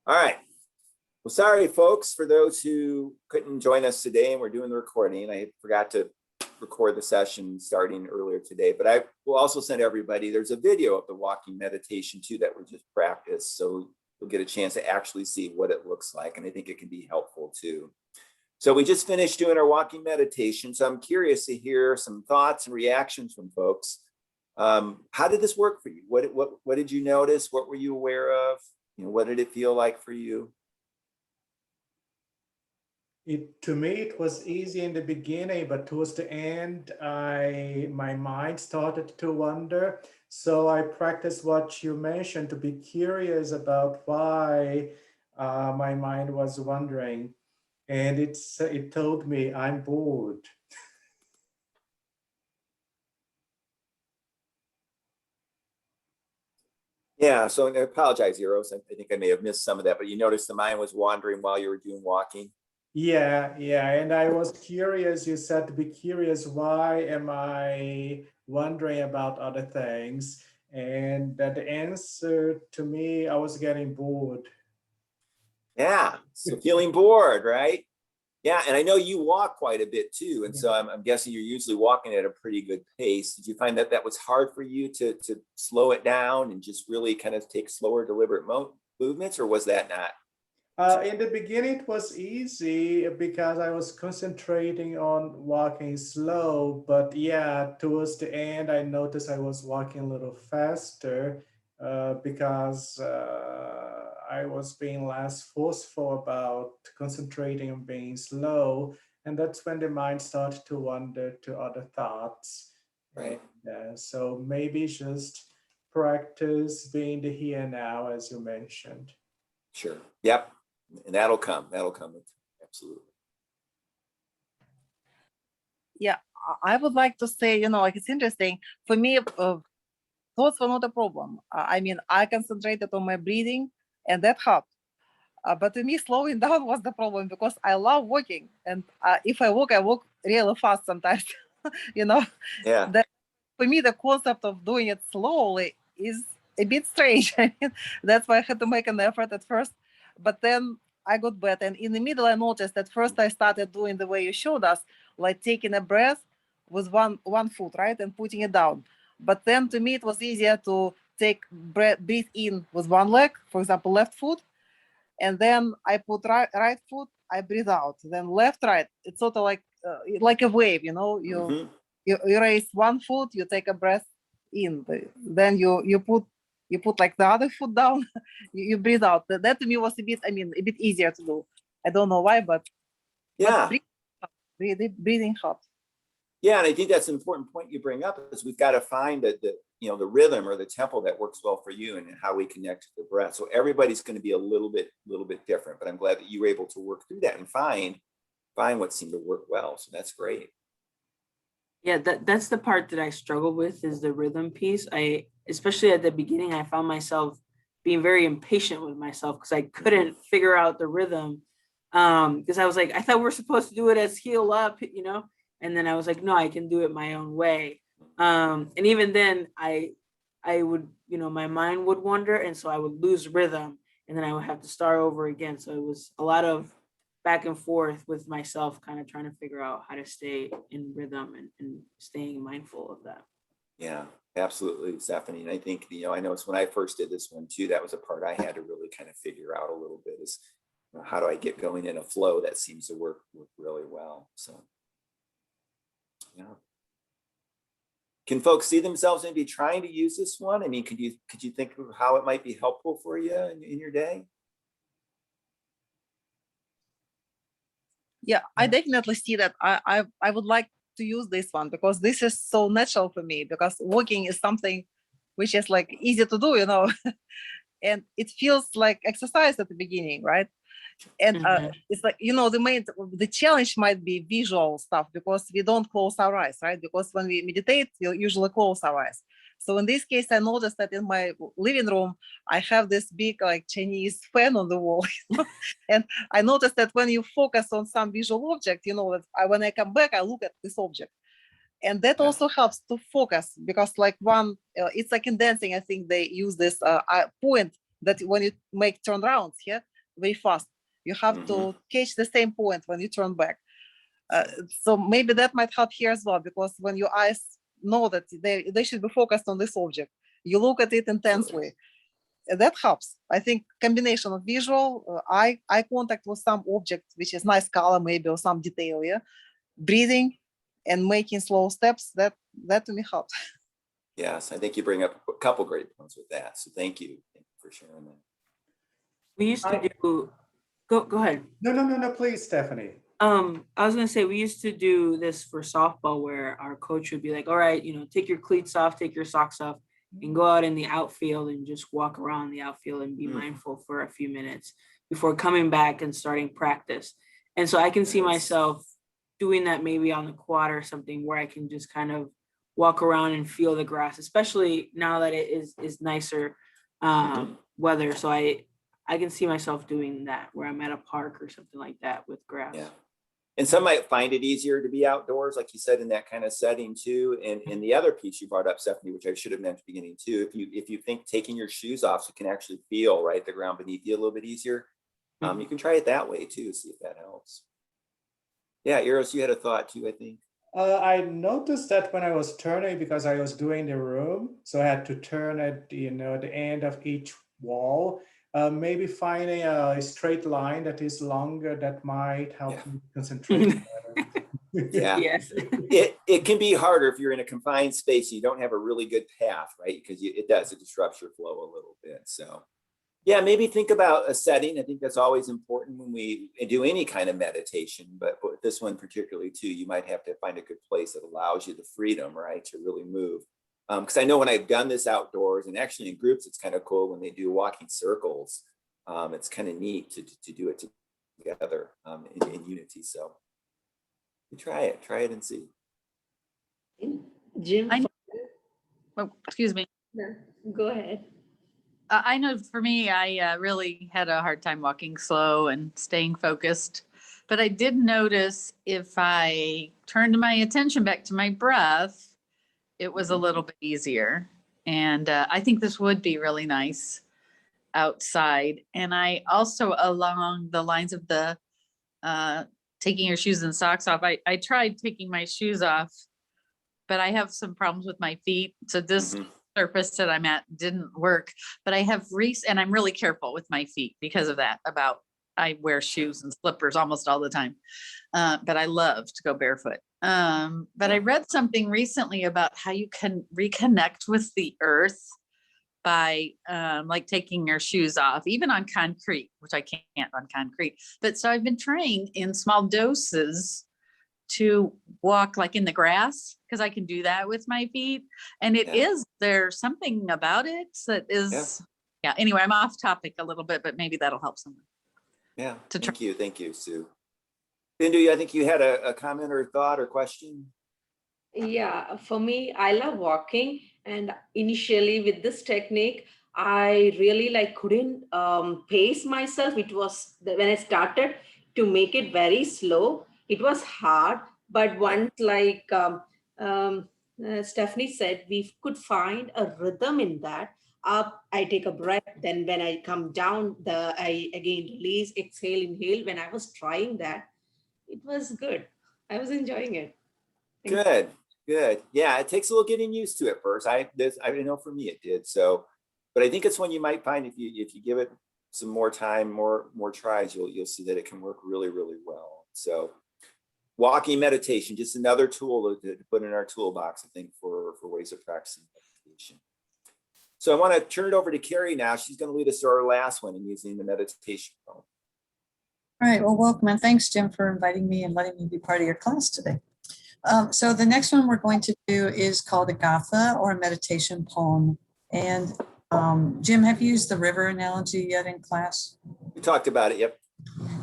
All right. Well, sorry, folks, for those who couldn't join us today, and we're doing the recording. I forgot to record the session starting earlier today, but I will also send everybody, there's a video of the walking meditation too that we just practiced. So you'll get a chance to actually see what it looks like. And I think it can be helpful too. So we just finished doing our walking meditation. So I'm curious to hear some thoughts and reactions from folks. How did this work for you? What did you notice? What were you aware of? What did it feel like for you? To me, it was easy in the beginning, but towards the end, my mind started to wander. So I practiced what you mentioned, to be curious about why my mind was wandering. And it told me, I'm bored. Yeah, so I apologize, Eros. I think I may have missed some of that, but you noticed the mind was wandering while you were doing walking. Yeah. And I was curious. You said to be curious. Why am I wondering about other things? And that the answer to me, I was getting bored. Yeah, so feeling bored, right? Yeah, and I know you walk quite a bit too, and so I'm guessing you're usually walking at a pretty good pace. Did you find that that was hard for you to slow it down and just really kind of take slower, deliberate movements, or was that not? In the beginning, it was easy because I was concentrating on walking slow. But yeah, towards the end, I noticed I was walking a little faster because I was being less forceful about concentrating on being slow. And that's when the mind started to wander to other thoughts. Right. So maybe just practice being the here and now, as you mentioned. Sure. Yep. And that'll come. That'll come. Absolutely. Yeah, I would like to say, like it's interesting for me. Thoughts were not a problem. I mean, I concentrated on my breathing, and that helped. But to me, slowing down was the problem because I love walking, and if I walk really fast sometimes. Yeah. That for me, the concept of doing it slowly is a bit strange. I mean, that's why I had to make an effort at first, but then I got better. And in the middle, I noticed that first I started doing the way you showed us, like taking a breath with one foot, right, and putting it down. But then to me, it was easier to breathe in with one leg, for example, left foot, and then I put right foot, I breathe out, then left, right. It's sort of like a wave, you raise one foot, you take a breath in, then you put like the other foot down, you breathe out. That to me was a bit easier to do. I don't know why, but yeah, breathing helps. Yeah, and I think that's an important point you bring up is we've got to find the rhythm or the tempo that works well for you and how we connect to the breath. So everybody's going to be a little bit different, but I'm glad that you were able to work through that and find what seemed to work well. So that's great. Yeah, that's the part that I struggle with is the rhythm piece. Especially at the beginning, I found myself being very impatient with myself because I couldn't figure out the rhythm. Because I was like, I thought we're supposed to do it as heel up, and then I was like, no, I can do it my own way. And even then I would, my mind would wander, and so I would lose rhythm, and then I would have to start over again. So it was a lot of back and forth with myself, kind of trying to figure out how to stay in rhythm and staying mindful of that. Yeah, absolutely, Stephanie. And I think, I know it's when I first did this one too, that was a part I had to really kind of figure out a little bit is, how do I get going in a flow that seems to work really well. So, yeah. Can folks see themselves maybe trying to use this one? I mean, could you think of how it might be helpful for you in your day? Yeah, I definitely see that. I would like to use this one because this is so natural for me, because walking is something which is like easy to do, and it feels like exercise at the beginning, right? And it's like, the challenge might be visual stuff because we don't close our eyes, right? Because when we meditate, we usually close our eyes. So in this case, I noticed that in my living room, I have this big like Chinese fan on the wall. And I noticed that when you focus on some visual object, that when I come back, I look at this object. And that also helps to focus because like it's like in dancing, I think they use this point that when you make turnarounds here, very fast. You have to catch the same point when you turn back. So maybe that might help here as well, because when your eyes know that they should be focused on this object, you look at it intensely. That helps. I think combination of visual, eye contact with some object, which is nice color maybe, or some detail, yeah, breathing and making slow steps, that to me helps. Yes, I think you bring up a couple great points with that. So thank you for sharing that. We used to do, go ahead. No, please, Stephanie. I was gonna say, we used to do this for softball where our coach would be like, all right, take your cleats off, take your socks off, and go out in the outfield and just walk around the outfield and be mindful for a few minutes before coming back and starting practice. And so I can see myself doing that maybe on the quad or something, where I can just kind of walk around and feel the grass, especially now that it is nicer weather. So I can see myself doing that where I'm at a park or something like that with grass. Yeah. And some might find it easier to be outdoors, like you said, in that kind of setting too. And the other piece you brought up, Stephanie, which I should have mentioned at the beginning too, if you think taking your shoes off so you can actually feel the ground beneath you a little bit easier, you can try it that way too, see if that helps. Yeah, Eros, you had a thought too, I think. I noticed that when I was turning, because I was doing the room, so I had to turn at the end of each wall. Maybe finding a straight line that is longer, that might help me concentrate better. Yeah. Yes. It can be harder if you're in a confined space and you don't have a really good path, right? Because it disrupts your flow a little bit. So yeah, maybe think about a setting. I think that's always important when we do any kind of meditation, but this one particularly too, you might have to find a good place that allows you the freedom, right, to really move. Because I know when I've done this outdoors and actually in groups, it's kind of cool when they do walking circles. It's kind of neat to do it together in unity. So you try it and see. Jim, Oh, excuse me. go ahead. I know for me, I really had a hard time walking slow and staying focused. But I did notice if I turned my attention back to my breath, it was a little bit easier. And I think this would be really nice outside. And I also, along the lines of the taking your shoes and socks off, I tried taking my shoes off, but I have some problems with my feet. So this surface that I'm at didn't work, but I have and I'm really careful with my feet because of that. I wear shoes and slippers almost all the time, but I love to go barefoot. But I read something recently about how you can reconnect with the earth by like taking your shoes off, even on concrete, which I can't on concrete. But so I've been trying in small doses to walk like in the grass, because I can do that with my feet. And there's something about it that is, anyway, I'm off topic a little bit, but maybe that'll help someone. Yeah, thank you, Sue. Bindu, I think you had a comment or thought or question. Yeah, for me, I love walking. And initially with this technique, I really couldn't pace myself. It was when I started to make it very slow, it was hard. But once Stephanie said, we could find a rhythm in that. Up, I take a breath. Then when I come down, I again release, exhale, inhale. When I was trying that, it was good. I was enjoying it. Good. Yeah, it takes a little getting used to it first. I know for me it did. So, but I think it's one you might find if you give it some more time, more tries, you'll see that it can work really, really well. So, walking meditation, just another tool to put in our toolbox, I think, for ways of practicing meditation. So I want to turn it over to Carrie now. She's going to lead us to our last one in using the meditation phone. All right, well, welcome, and thanks, Jim, for inviting me and letting me be part of your class today. So the next one we're going to do is called a gatha, or a meditation poem. And Jim, have you used the river analogy yet in class? We talked about it, yep.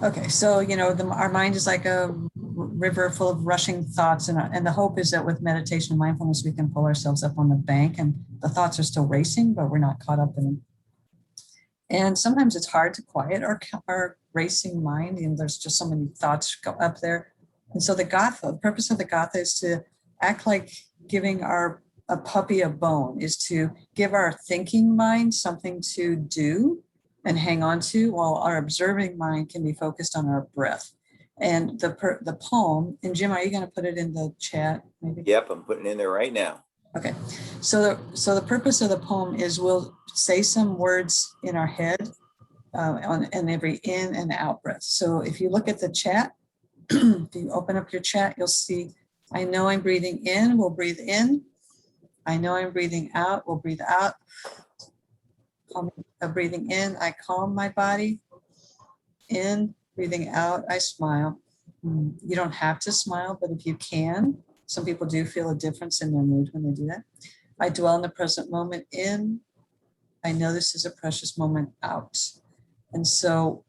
Okay, so our mind is like a river full of rushing thoughts, and the hope is that with meditation and mindfulness, we can pull ourselves up on the bank, and the thoughts are still racing, but we're not caught up in them. And sometimes it's hard to quiet our racing mind, and there's just so many thoughts go up there. And so the purpose of the gatha is to act like giving a puppy a bone, is to give our thinking mind something to do and hang on to, while our observing mind can be focused on our breath. And the poem, and Jim, are you going to put it in the chat maybe? Yep, I'm putting it in there right now. Okay, so the purpose of the poem is we'll say some words in our head on every in and out breath. So if you look at the chat, if you open up your chat, you'll see, I know I'm breathing in, we'll breathe in. I know I'm breathing out, we'll breathe out. Breathing in, I calm my body. In, breathing out, I smile. You don't have to smile, but if you can, some people do feel a difference in their mood when they do that. I dwell in the present moment. In, I know this is a precious moment. Out. And so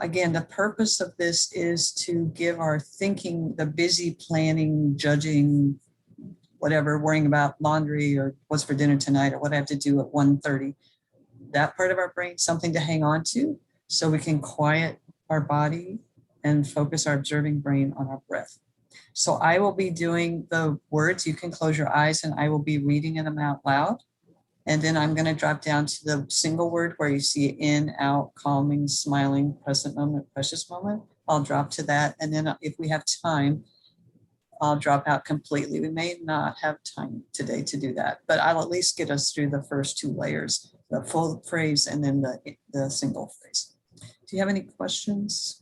again, the purpose of this is to give our thinking, the busy planning, judging, whatever, worrying about laundry or what's for dinner tonight or what I have to do at 1:30, that part of our brain, something to hang on to so we can quiet our body and focus our observing brain on our breath. So I will be doing the words. You can close your eyes and I will be reading them out loud. And then I'm going to drop down to the single word where you see in, out, calming, smiling, present moment, precious moment. I'll drop to that. And then if we have time, I'll drop out completely. We may not have time today to do that, but I'll at least get us through the first two layers, the full phrase and then the single phrase. Do you have any questions?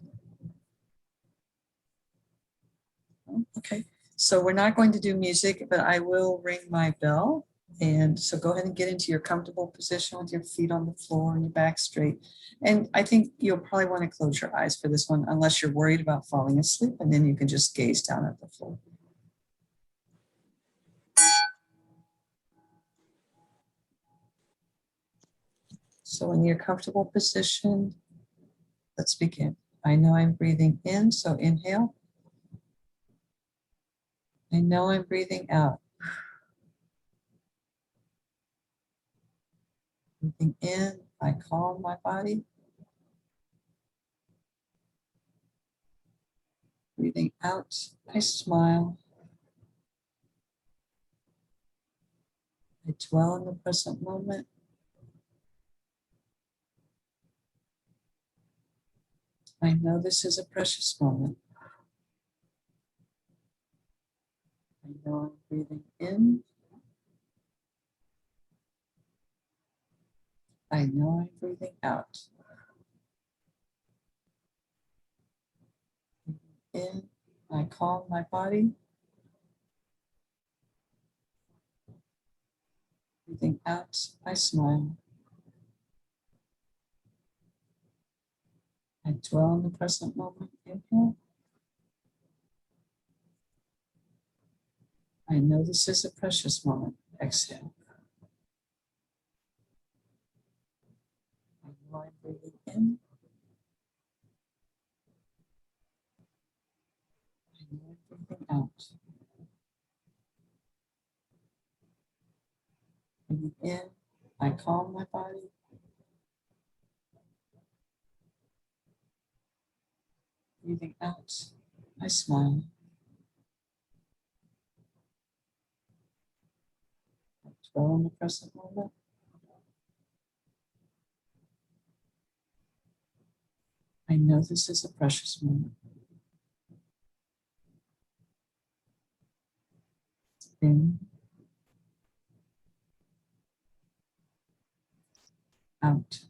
Okay, so we're not going to do music, but I will ring my bell. And so go ahead and get into your comfortable position with your feet on the floor and your back straight. And I think you'll probably want to close your eyes for this one, unless you're worried about falling asleep, and then you can just gaze down at the floor. So in your comfortable position, let's begin. I know I'm breathing in, so inhale. I know I'm breathing out. Breathing in, I calm my body. Breathing out, I smile. I dwell in the present moment. I know this is a precious moment. I know I'm breathing in. I know I'm breathing out. In, I calm my body. Breathing out, I smile. I dwell in the present moment. Inhale. I know this is a precious moment. Exhale. I know I'm breathing in. I know I'm breathing out. Breathing in, I calm my body. Breathing out, I smile. I dwell in the present moment. I know this is a precious moment. In, out,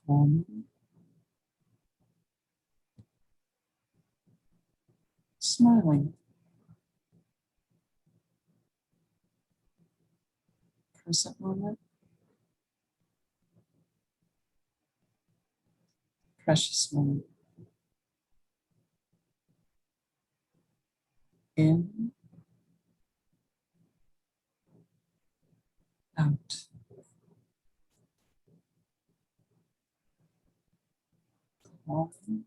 calming, smiling, present moment, precious moment. In, out, calming,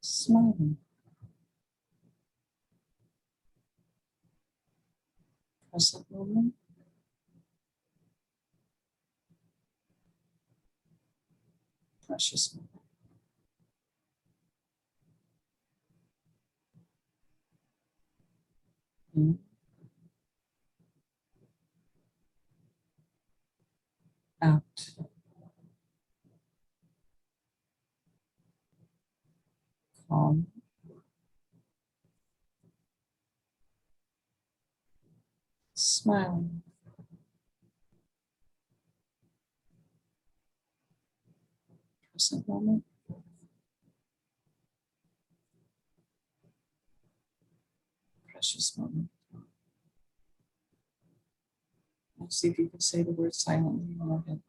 smiling, present moment, precious moment. In, out. Calm. Smiling. Present moment. Precious moment. Now see if you can say the word silently in your head.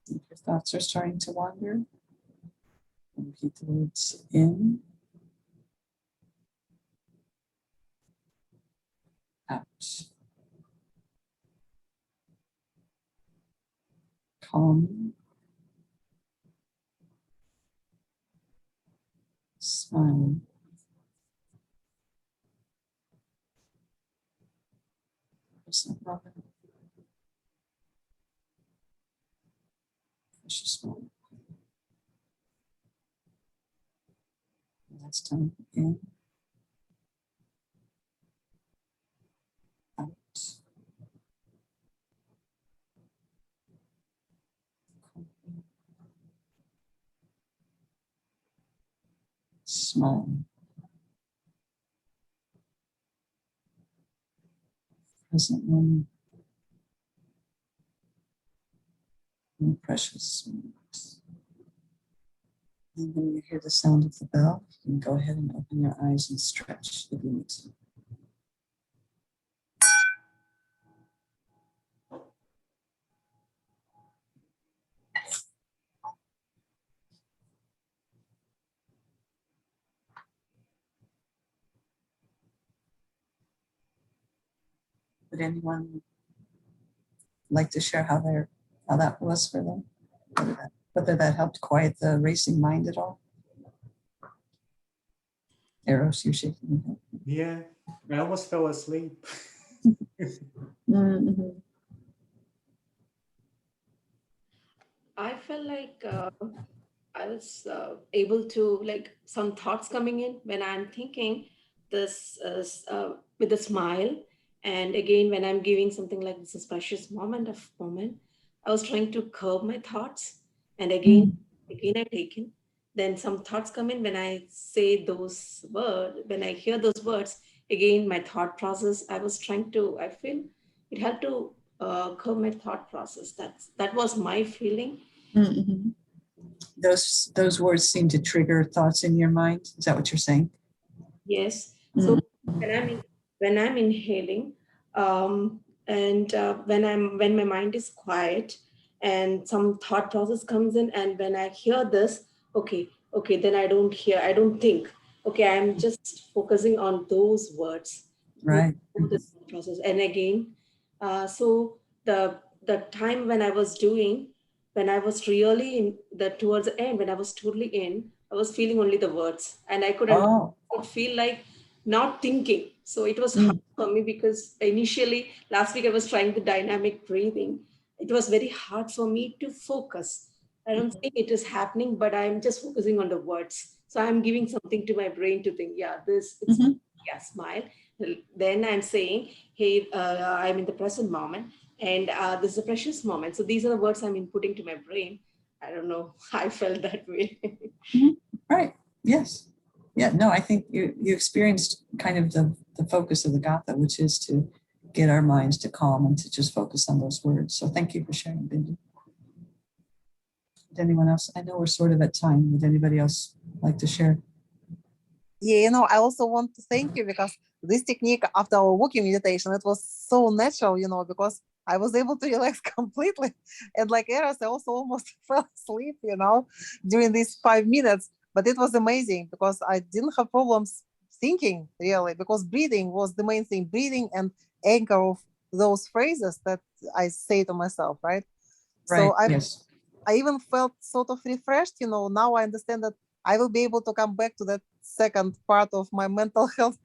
If your thoughts are starting to wander, repeat the words in, out. Calm. Smiling. Present moment. Precious moment. Last time. In, out. Smiling. Present moment. And precious moment. And when you hear the sound of the bell, you can go ahead and open your eyes and stretch if you need to. Would anyone like to share how that was for them? Whether that helped quiet the racing mind at all? Eros, you're shaking your head. Yeah, I almost fell asleep. Mhm. I felt like I was able to, like, some thoughts coming in when I'm thinking this with a smile. And again, when I'm giving something like this a precious moment, I was trying to curb my thoughts. And again, I take in. Then some thoughts come in when I say those words, when I hear those words, again, my thought process, I feel it had to curb my thought process. That was my feeling. Mhm. Those words seem to trigger thoughts in your mind. Is that what you're saying? Yes. So Mhm. when I'm inhaling, and when my mind is quiet, and some thought process comes in, and when I hear this, okay, then I don't think. Okay, I'm just focusing on those words. Right. The process, and again, so the time when I was really in the towards the end, when I was totally in, I was feeling only the words, and I could feel like not thinking. So it was hard for me, because initially last week I was trying the dynamic breathing. It was very hard for me to focus. I don't think it is happening, but I'm just focusing on the words. So I'm giving something to my brain to think, yeah, it's yeah, smile. Then I'm saying, hey, I'm in the present moment, and this is a precious moment. So these are the words I'm inputting to my brain. I don't know. I felt that way. Right. Yes. Yeah. No, I think you experienced kind of the focus of the Gatha, which is to get our minds to calm and to just focus on those words. So thank you for sharing, Bindi. Would anyone else? I know we're sort of at time. Would anybody else like to share? Yeah, I also want to thank you because this technique after our walking meditation, it was so natural, because I was able to relax completely. And like Eros, I also almost fell asleep, during these 5 minutes. But it was amazing because I didn't have problems thinking really, because breathing was the main thing, breathing and anchor of those phrases that I say to myself, right? Right. So Yes. I even felt sort of refreshed, now I understand that I will be able to come back to that second part of my mental health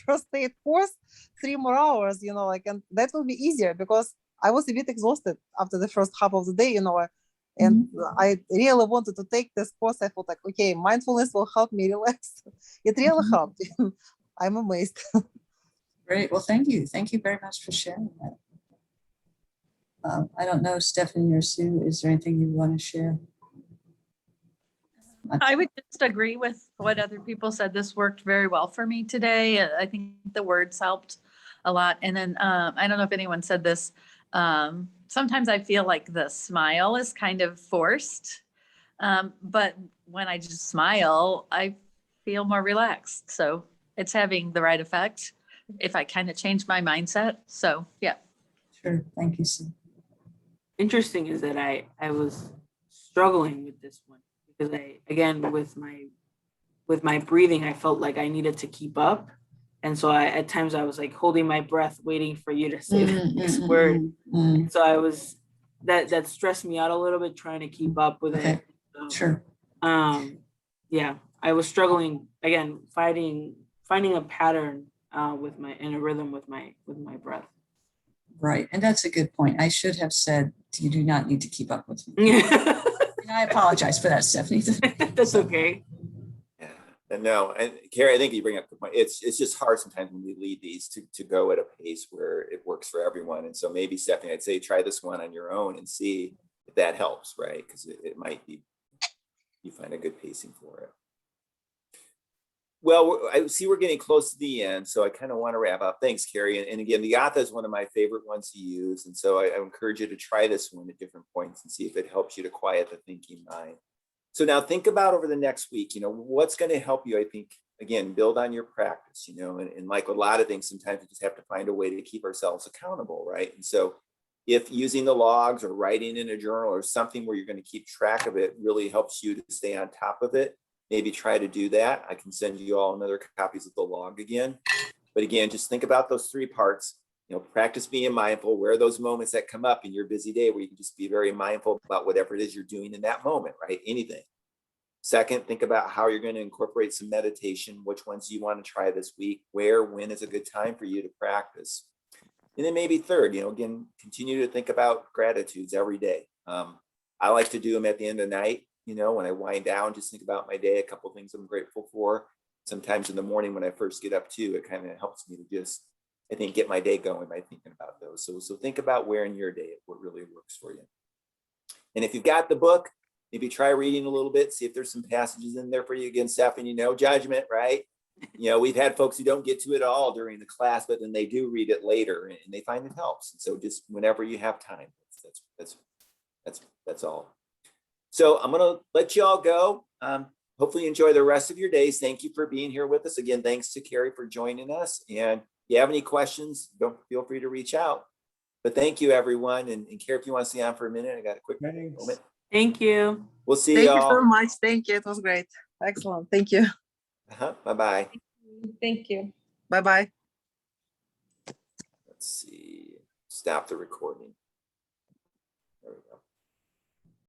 first aid course 3 more hours, and that will be easier because I was a bit exhausted after the first half of the day, and I really wanted to take this course. I thought like, okay, mindfulness will help me relax. It really helped. I'm amazed. Great. Well, thank you. Thank you very much for sharing that. I don't know, Stephanie or Sue, is there anything you want to share? I would just agree with what other people said. This worked very well for me today. I think the words helped a lot. And then I don't know if anyone said this. Sometimes I feel like the smile is kind of forced. But when I just smile, I feel more relaxed. So it's having the right effect if I kind of change my mindset. So yeah. Sure. Thank you, Sue. Interesting is that I was struggling with this one because again with my breathing, I felt like I needed to keep up. And so at times I was like holding my breath, waiting for you to say the next word. And so I was, that stressed me out a little bit trying to keep up with it. So, Sure. Yeah, I was struggling again, finding a pattern in a rhythm with my breath. Right. And that's a good point. I should have said, you do not need to keep up with me. And I apologize for that, Stephanie. That's okay. Yeah. And no, and Carrie, I think you bring up the point. It's just hard sometimes when we lead these to go at a pace where it works for everyone. And so maybe, Stephanie, I'd say try this one on your own and see if that helps, right? Because it might be you find a good pacing for it. Well, I see we're getting close to the end, so I kind of want to wrap up. Thanks, Carrie. And again, the Gatha is one of my favorite ones to use. And so I encourage you to try this one at different points and see if it helps you to quiet the thinking mind. So now think about over the next week, what's going to help you, I think, again, build on your practice, and like a lot of things, sometimes we just have to find a way to keep ourselves accountable, right? And so if using the logs or writing in a journal or something where you're going to keep track of it really helps you to stay on top of it, maybe try to do that. I can send you all another copies of the log again. But again, just think about those 3 parts. Practice being mindful. Where are those moments that come up in your busy day where you can just be very mindful about whatever it is you're doing in that moment, right? Anything. Second, think about how you're going to incorporate some meditation. Which ones do you want to try this week? Where, when is a good time for you to practice? And then maybe third, again, continue to think about gratitudes every day. I like to do them at the end of the night. When I wind down, just think about my day, a couple of things I'm grateful for. Sometimes in the morning when I first get up too, it kind of helps me to just, I think, get my day going by thinking about those. So think about where in your day what really works for you. And if you've got the book, maybe try reading a little bit, see if there's some passages in there for you. Again, Stephanie, no judgment, right? We've had folks who don't get to it all during the class, but then they do read it later and they find it helps. And so just whenever you have time, that's all. So I'm going to let you all go. Hopefully you enjoy the rest of your days. Thank you for being here with us. Again, thanks to Carrie for joining us. And if you have any questions, don't feel free to reach out. But thank you, everyone. And Carrie, if you want to stay on for a minute, I got a quick moment. Thank you. We'll see Thank you you all. so much. Thank you. It was great. Excellent. Thank you. Bye-bye. Thank you. Bye-bye. Let's see. Stop the recording.